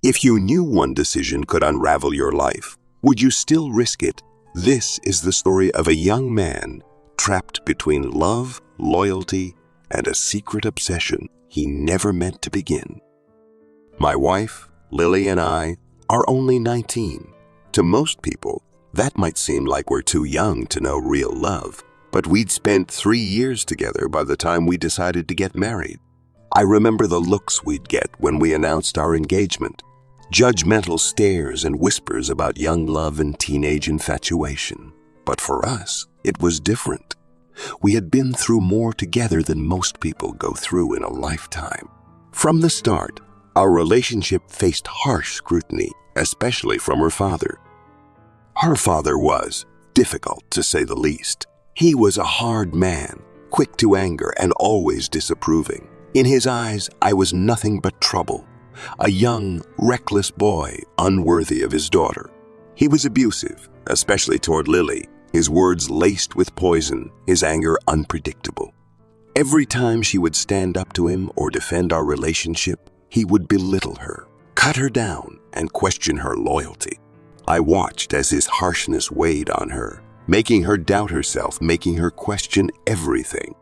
If you knew one decision could unravel your life, would you still risk it? This is the story of a young man trapped between love, loyalty, and a secret obsession he never meant to begin. My wife, Lily, and I are only 19. To most people, that might seem like we're too young to know real love, but we'd spent 3 years together by the time we decided to get married. I remember the looks we'd get when we announced our engagement, judgmental stares and whispers about young love and teenage infatuation. But for us, it was different. We had been through more together than most people go through in a lifetime. From the start, our relationship faced harsh scrutiny, especially from her father. Her father was difficult, to say the least. He was a hard man, quick to anger and always disapproving. In his eyes, I was nothing but trouble, a young, reckless boy unworthy of his daughter. He was abusive, especially toward Lily, his words laced with poison, his anger unpredictable. Every time she would stand up to him or defend our relationship, he would belittle her, cut her down, and question her loyalty. I watched as his harshness weighed on her, making her doubt herself, making her question everything.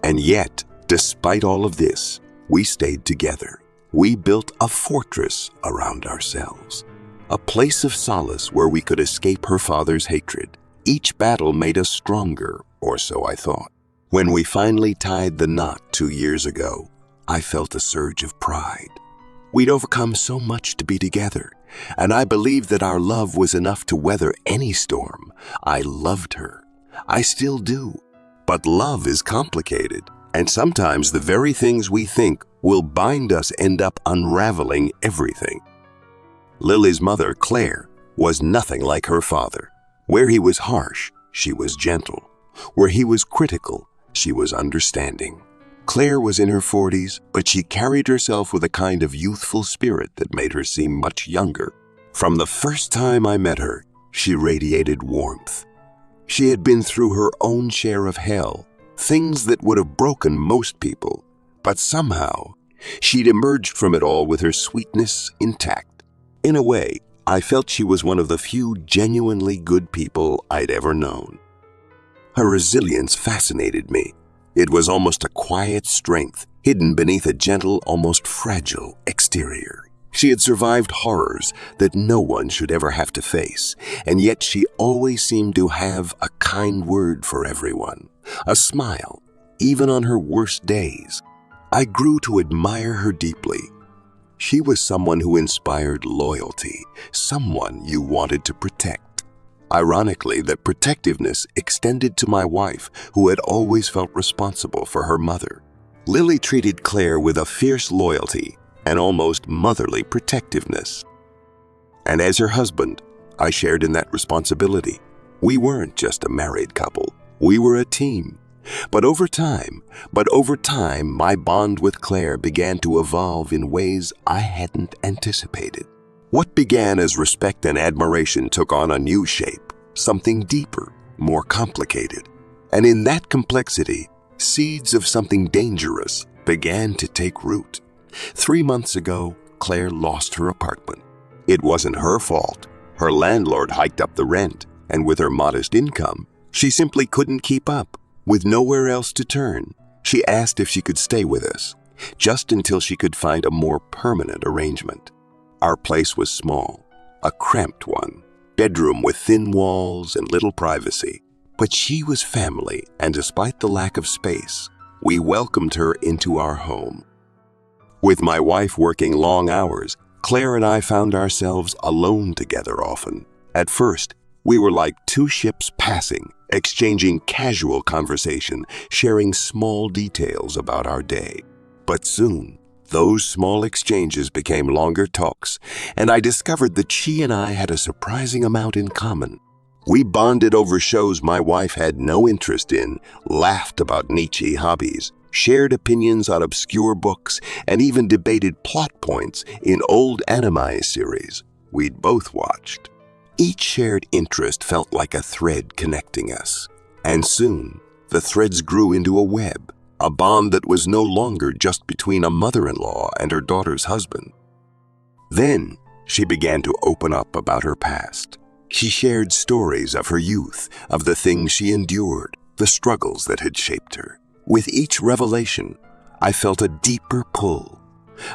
And yet, despite all of this, we stayed together. We built a fortress around ourselves, a place of solace where we could escape her father's hatred. Each battle made us stronger, or so I thought. When we finally tied the knot 2 years ago, I felt a surge of pride. We'd overcome so much to be together, and I believed that our love was enough to weather any storm. I loved her. I still do. But love is complicated, and sometimes the very things we think will bind us end up unraveling everything. Lily's mother, Claire, was nothing like her father. Where he was harsh, she was gentle. Where he was critical, she was understanding. Claire was in her 40s, but she carried herself with a kind of youthful spirit that made her seem much younger. From the first time I met her, she radiated warmth. She had been through her own share of hell, things that would have broken most people, but somehow she'd emerged from it all with her sweetness intact. In a way, I felt she was one of the few genuinely good people I'd ever known. Her resilience fascinated me. It was almost a quiet strength, hidden beneath a gentle, almost fragile exterior. She had survived horrors that no one should ever have to face, and yet she always seemed to have a kind word for everyone, a smile, even on her worst days. I grew to admire her deeply. She was someone who inspired loyalty, someone you wanted to protect. Ironically, that protectiveness extended to my wife, who had always felt responsible for her mother. Lily treated Claire with a fierce loyalty and almost motherly protectiveness. And as her husband, I shared in that responsibility. We weren't just a married couple, we were a team. But over time, my bond with Claire began to evolve in ways I hadn't anticipated. What began as respect and admiration took on a new shape, something deeper, more complicated. And in that complexity, seeds of something dangerous began to take root. 3 months ago, Claire lost her apartment. It wasn't her fault. Her landlord hiked up the rent, and with her modest income, she simply couldn't keep up. With nowhere else to turn, she asked if she could stay with us, just until she could find a more permanent arrangement. Our place was small, a cramped one, bedroom with thin walls and little privacy. But she was family, and despite the lack of space, we welcomed her into our home. With my wife working long hours, Claire and I found ourselves alone together often. At first, we were like two ships passing, exchanging casual conversation, sharing small details about our day. But soon, those small exchanges became longer talks, and I discovered that she and I had a surprising amount in common. We bonded over shows my wife had no interest in, laughed about niche hobbies, shared opinions on obscure books, and even debated plot points in old anime series we'd both watched. Each shared interest felt like a thread connecting us, and soon the threads grew into a web, a bond that was no longer just between a mother-in-law and her daughter's husband. Then she began to open up about her past. She shared stories of her youth, of the things she endured, the struggles that had shaped her. With each revelation, I felt a deeper pull,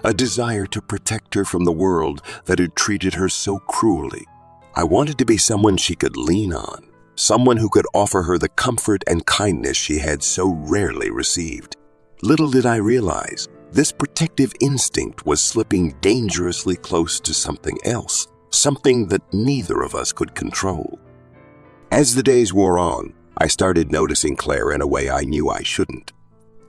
a desire to protect her from the world that had treated her so cruelly. I wanted to be someone she could lean on, someone who could offer her the comfort and kindness she had so rarely received. Little did I realize, this protective instinct was slipping dangerously close to something else, something that neither of us could control. As the days wore on, I started noticing Claire in a way I knew I shouldn't.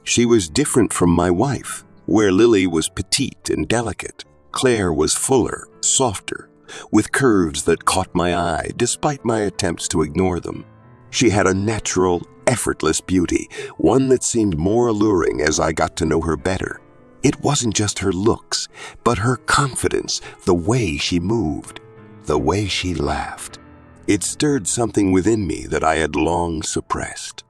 She was different from my wife. Where Lily was petite and delicate, Claire was fuller, softer, with curves that caught my eye despite my attempts to ignore them. She had a natural, effortless beauty, one that seemed more alluring as I got to know her better. It wasn't just her looks, but her confidence, the way she moved, the way she laughed. It stirred something within me that I had long suppressed.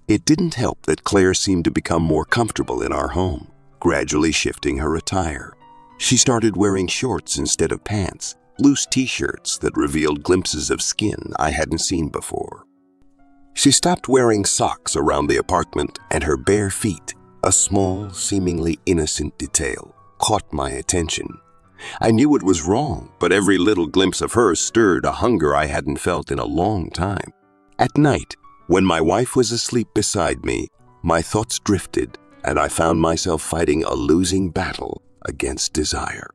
It didn't help that Claire seemed to become more comfortable in our home, gradually shifting her attire. She started wearing shorts instead of pants, loose t-shirts that revealed glimpses of skin I hadn't seen before. She stopped wearing socks around the apartment, and her bare feet, a small, seemingly innocent detail, caught my attention. I knew it was wrong, but every little glimpse of her stirred a hunger I hadn't felt in a long time. At night, when my wife was asleep beside me, my thoughts drifted, and I found myself fighting a losing battle against desire.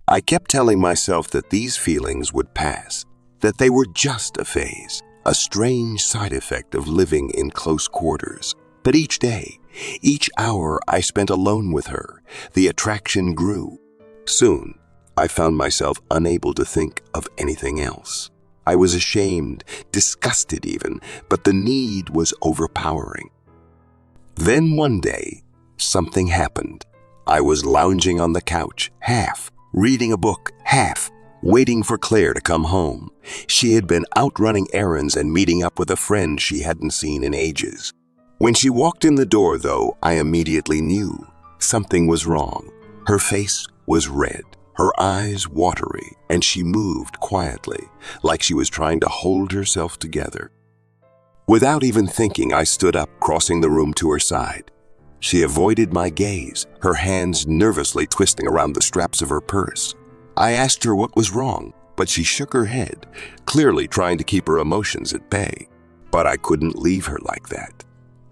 I kept telling myself that these feelings would pass, that they were just a phase, a strange side effect of living in close quarters. But each day, each hour I spent alone with her, the attraction grew. Soon, I found myself unable to think of anything else. I was ashamed, disgusted even, but the need was overpowering. Then one day, something happened. I was lounging on the couch, half, reading a book, half, waiting for Claire to come home. She had been out running errands and meeting up with a friend she hadn't seen in ages. When she walked in the door, though, I immediately knew something was wrong. Her face was red, her eyes watery, and she moved quietly, like she was trying to hold herself together. Without even thinking, I stood up, crossing the room to her side. She avoided my gaze, her hands nervously twisting around the straps of her purse. I asked her what was wrong, but she shook her head, clearly trying to keep her emotions at bay. But I couldn't leave her like that.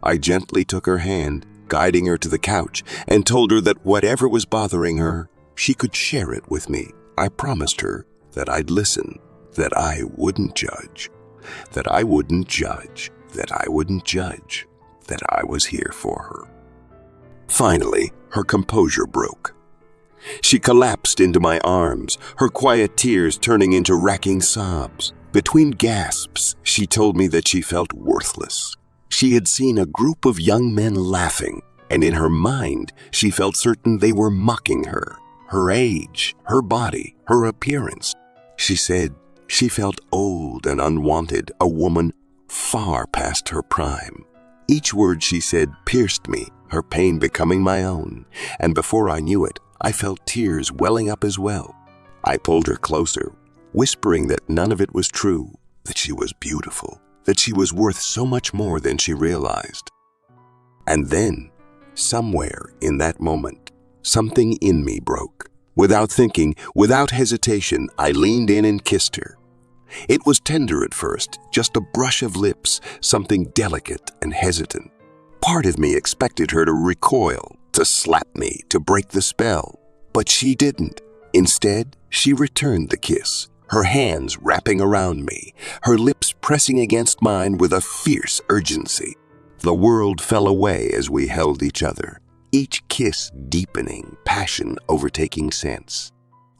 I gently took her hand, guiding her to the couch, and told her that whatever was bothering her, she could share it with me. I promised her that I'd listen, that I wouldn't judge, that I wouldn't judge, that I wouldn't judge, that I was here for her. Finally, her composure broke. She collapsed into my arms, her quiet tears turning into racking sobs. Between gasps, she told me that she felt worthless. She had seen a group of young men laughing, and in her mind, she felt certain they were mocking her, her age, her body, her appearance. She said she felt old and unwanted, a woman far past her prime. Each word she said pierced me, her pain becoming my own, and before I knew it, I felt tears welling up as well. I pulled her closer, whispering that none of it was true, that she was beautiful, that she was worth so much more than she realized. And then, somewhere in that moment, something in me broke. Without thinking, without hesitation, I leaned in and kissed her. It was tender at first, just a brush of lips, something delicate and hesitant. Part of me expected her to recoil, to slap me, to break the spell. But she didn't. Instead, she returned the kiss, her hands wrapping around me, her lips pressing against mine with a fierce urgency. The world fell away as we held each other, each kiss deepening, passion overtaking sense.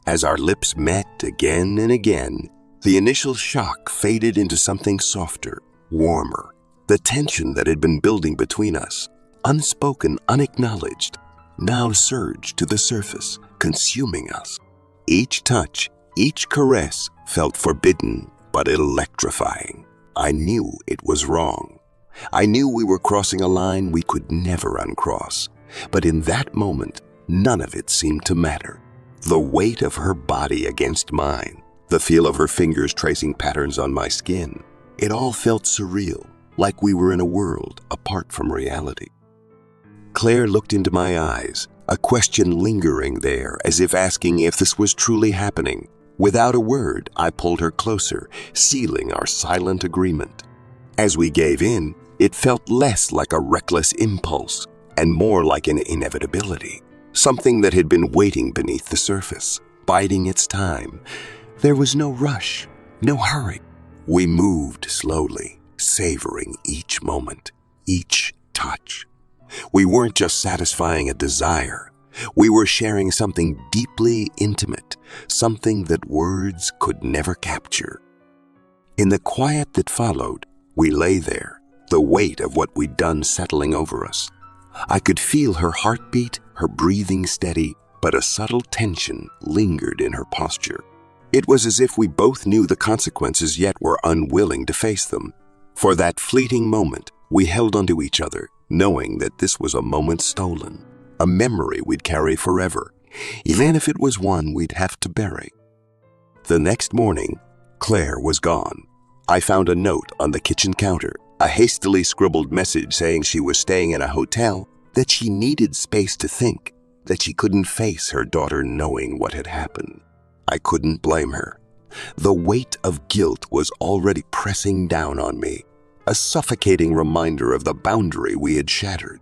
As our lips met again and again, the initial shock faded into something softer, warmer. The tension that had been building between us, unspoken, unacknowledged, now surged to the surface, consuming us. Each touch, each caress felt forbidden but electrifying. I knew it was wrong. I knew we were crossing a line we could never uncross. But in that moment, none of it seemed to matter. The weight of her body against mine, the feel of her fingers tracing patterns on my skin, it all felt surreal, like we were in a world apart from reality. Claire looked into my eyes, a question lingering there as if asking if this was truly happening. Without a word, I pulled her closer, sealing our silent agreement. As we gave in, it felt less like a reckless impulse and more like an inevitability, something that had been waiting beneath the surface, biding its time. There was no rush, no hurry. We moved slowly, savoring each moment, each touch. We weren't just satisfying a desire. We were sharing something deeply intimate, something that words could never capture. In the quiet that followed, we lay there, the weight of what we'd done settling over us. I could feel her heartbeat, her breathing steady, but a subtle tension lingered in her posture. It was as if we both knew the consequences yet were unwilling to face them. For that fleeting moment, we held onto each other, knowing that this was a moment stolen, a memory we'd carry forever, even if it was one we'd have to bury. The next morning, Claire was gone. I found a note on the kitchen counter, a hastily scribbled message saying she was staying in a hotel, that she needed space to think, that she couldn't face her daughter knowing what had happened. I couldn't blame her. The weight of guilt was already pressing down on me, a suffocating reminder of the boundary we had shattered.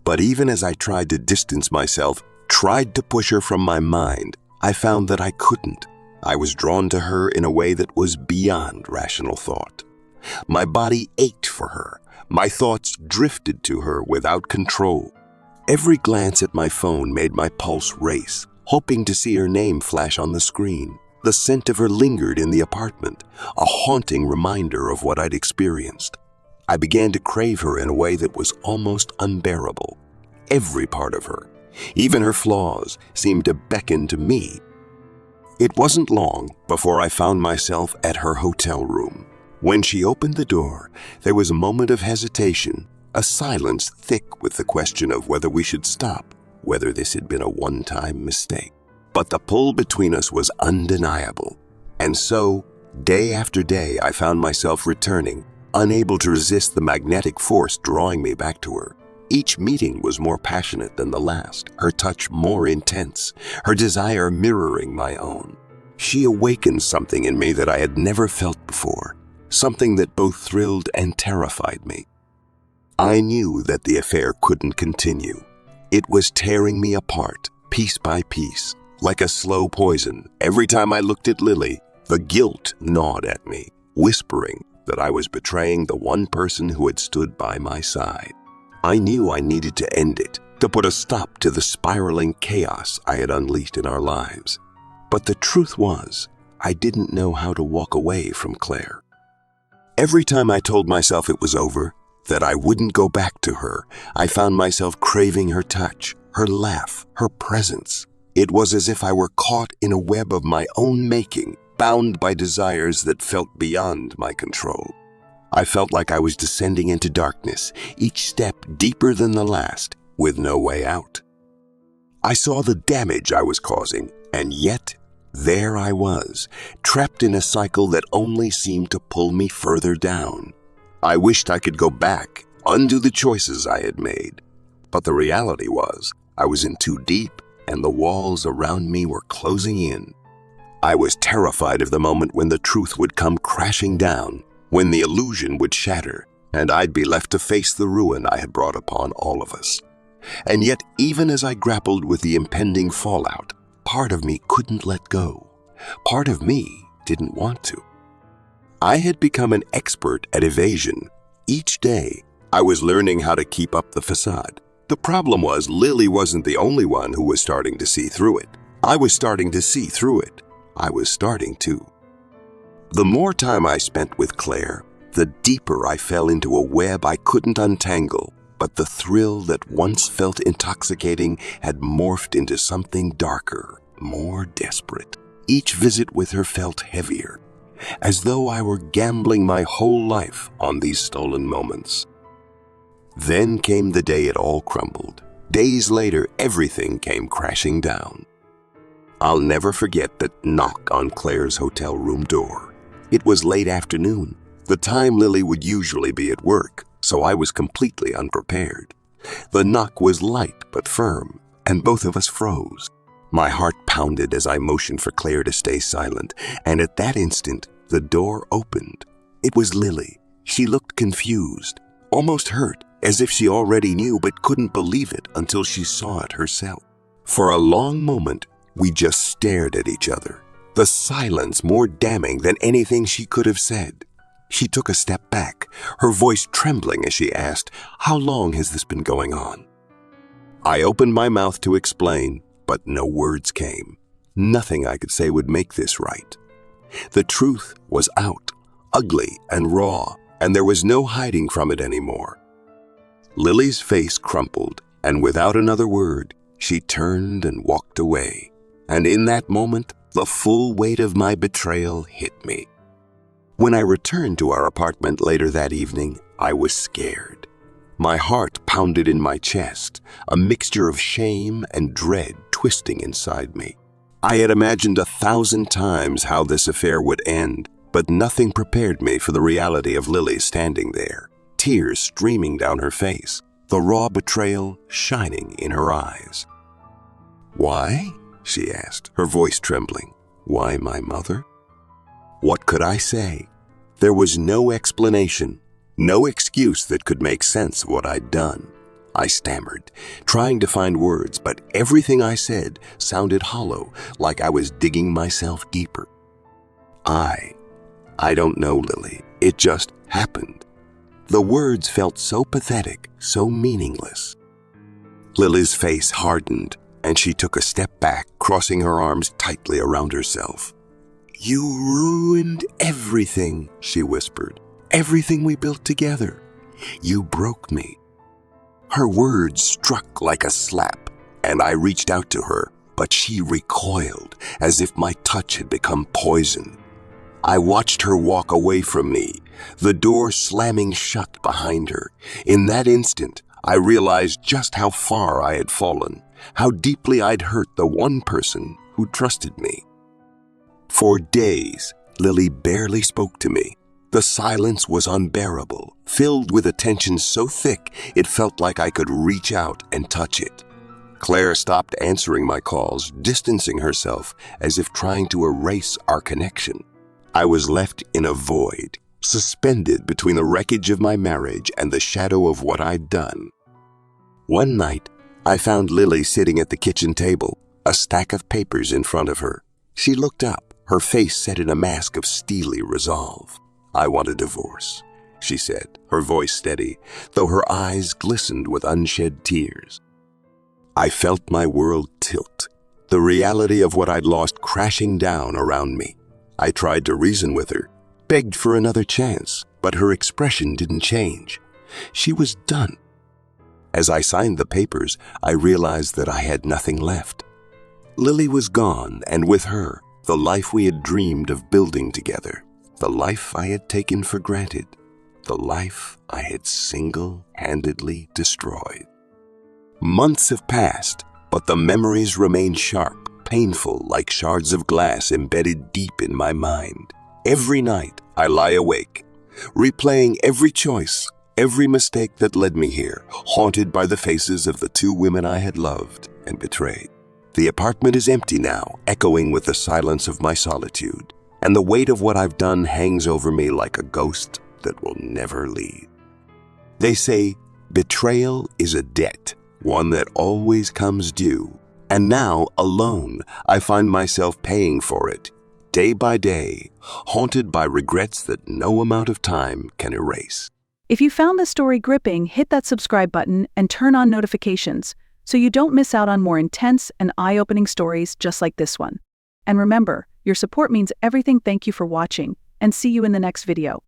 But even as I tried to distance myself, tried to push her from my mind, I found that I couldn't. I was drawn to her in a way that was beyond rational thought. My body ached for her. My thoughts drifted to her without control. Every glance at my phone made my pulse race, hoping to see her name flash on the screen. The scent of her lingered in the apartment, a haunting reminder of what I'd experienced. I began to crave her in a way that was almost unbearable. Every part of her, even her flaws, seemed to beckon to me. It wasn't long before I found myself at her hotel room. When she opened the door, there was a moment of hesitation, a silence thick with the question of whether we should stop, whether this had been a one-time mistake. But the pull between us was undeniable. And so, day after day, I found myself returning, unable to resist the magnetic force drawing me back to her. Each meeting was more passionate than the last, her touch more intense, her desire mirroring my own. She awakened something in me that I had never felt before, something that both thrilled and terrified me. I knew that the affair couldn't continue. It was tearing me apart, piece by piece, like a slow poison. Every time I looked at Lily, the guilt gnawed at me, whispering that I was betraying the one person who had stood by my side. I knew I needed to end it, to put a stop to the spiraling chaos I had unleashed in our lives. But the truth was, I didn't know how to walk away from Claire. Every time I told myself it was over, that I wouldn't go back to her, I found myself craving her touch, her laugh, her presence. It was as if I were caught in a web of my own making, bound by desires that felt beyond my control. I felt like I was descending into darkness, each step deeper than the last, with no way out. I saw the damage I was causing, and yet there I was, trapped in a cycle that only seemed to pull me further down. I wished I could go back, undo the choices I had made. But the reality was, I was in too deep, and the walls around me were closing in. I was terrified of the moment when the truth would come crashing down, when the illusion would shatter, and I'd be left to face the ruin I had brought upon all of us. And yet, even as I grappled with the impending fallout, part of me couldn't let go. Part of me didn't want to. I had become an expert at evasion. Each day, I was learning how to keep up the facade. The problem was, Lily wasn't the only one who was starting to see through it. I was starting to see through it. I was starting to. The more time I spent with Claire, the deeper I fell into a web I couldn't untangle, but the thrill that once felt intoxicating had morphed into something darker, more desperate. Each visit with her felt heavier, as though I were gambling my whole life on these stolen moments. Then came the day it all crumbled. Days later, everything came crashing down. I'll never forget that knock on Claire's hotel room door. It was late afternoon, the time Lily would usually be at work, so I was completely unprepared. The knock was light but firm, and both of us froze. My heart pounded as I motioned for Claire to stay silent, and at that instant, the door opened. It was Lily. She looked confused, almost hurt, as if she already knew but couldn't believe it until she saw it herself. For a long moment, we just stared at each other, the silence more damning than anything she could have said. She took a step back, her voice trembling as she asked, "How long has this been going on?" I opened my mouth to explain, but no words came. Nothing I could say would make this right. The truth was out, ugly and raw, and there was no hiding from it anymore. Lily's face crumpled, and without another word, she turned and walked away. And in that moment, the full weight of my betrayal hit me. When I returned to our apartment later that evening, I was scared. My heart pounded in my chest, a mixture of shame and dread twisting inside me. I had imagined 1,000 times how this affair would end, but nothing prepared me for the reality of Lily standing there, tears streaming down her face, the raw betrayal shining in her eyes. "Why?" she asked, her voice trembling. "Why my mother?" What could I say? There was no explanation, no excuse that could make sense of what I'd done. I stammered, trying to find words, but everything I said sounded hollow, like I was digging myself deeper. I don't know, Lily. It just happened. The words felt so pathetic, so meaningless. Lily's face hardened, and she took a step back, crossing her arms tightly around herself. "You ruined everything," she whispered. "Everything we built together. You broke me." Her words struck like a slap, and I reached out to her, but she recoiled as if my touch had become poison. I watched her walk away from me, the door slamming shut behind her. In that instant, I realized just how far I had fallen, how deeply I'd hurt the one person who trusted me. For days, Lily barely spoke to me. The silence was unbearable, filled with a tension so thick it felt like I could reach out and touch it. Claire stopped answering my calls, distancing herself as if trying to erase our connection. I was left in a void, suspended between the wreckage of my marriage and the shadow of what I'd done. One night, I found Lily sitting at the kitchen table, a stack of papers in front of her. She looked up, her face set in a mask of steely resolve. "I want a divorce," she said, her voice steady, though her eyes glistened with unshed tears. I felt my world tilt, the reality of what I'd lost crashing down around me. I tried to reason with her, begged for another chance, but her expression didn't change. She was done. As I signed the papers, I realized that I had nothing left. Lily was gone, and with her, the life we had dreamed of building together, the life I had taken for granted, the life I had single-handedly destroyed. Months have passed, but the memories remain sharp, painful like shards of glass embedded deep in my mind. Every night I lie awake, replaying every choice, every mistake that led me here, haunted by the faces of the two women I had loved and betrayed. The apartment is empty now, echoing with the silence of my solitude, and the weight of what I've done hangs over me like a ghost that will never leave. They say betrayal is a debt, one that always comes due. And now, alone, I find myself paying for it, day by day, haunted by regrets that no amount of time can erase. If you found this story gripping, hit that subscribe button and turn on notifications so you don't miss out on more intense and eye-opening stories just like this one. And remember, your support means everything. Thank you for watching, and see you in the next video.